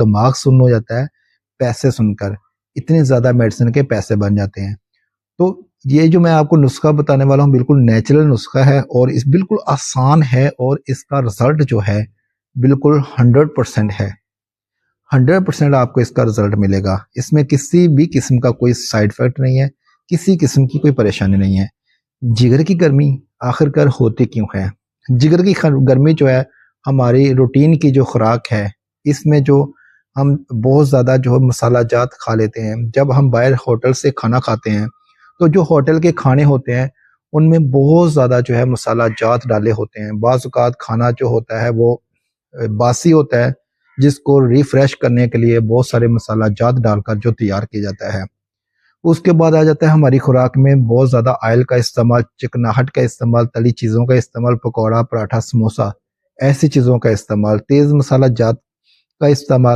دماغ سن ہو جاتا ہے پیسے سن کر، اتنے زیادہ میڈیسن کے پیسے بن جاتے ہیں۔ تو یہ جو میں آپ کو نسخہ بتانے والا ہوں بالکل نیچرل نسخہ ہے، اور اس بالکل آسان ہے، اور اس کا رزلٹ جو ہے بالکل 100% ہے۔ 100% آپ کو اس کا رزلٹ ملے گا، اس میں کسی بھی قسم کا کوئی سائیڈ افیکٹ نہیں ہے، کسی قسم کی کوئی پریشانی نہیں ہے۔ جگر کی گرمی آخر کار ہوتی کیوں ہے؟ جگر کی گرمی جو ہے ہماری روٹین کی جو خوراک ہے، اس میں جو ہم بہت زیادہ جو مسالہ جات کھا لیتے ہیں، جب ہم باہر ہوٹل سے کھانا کھاتے ہیں تو جو ہوٹل کے کھانے ہوتے ہیں ان میں بہت زیادہ جو ہے مسالہ جات ڈالے ہوتے ہیں۔ بعض اوقات کھانا جو ہوتا ہے وہ باسی ہوتا ہے، جس کو ریفریش کرنے کے لیے بہت سارے مسالہ جات ڈال کر جو تیار کیا جاتا ہے۔ اس کے بعد آ جاتا ہے ہماری خوراک میں بہت زیادہ آئل کا استعمال، چکناہٹ کا استعمال، تلی چیزوں کا استعمال، پکوڑا، پراٹھا، سموسا، ایسی چیزوں کا استعمال، تیز مسالہ جات کا استعمال۔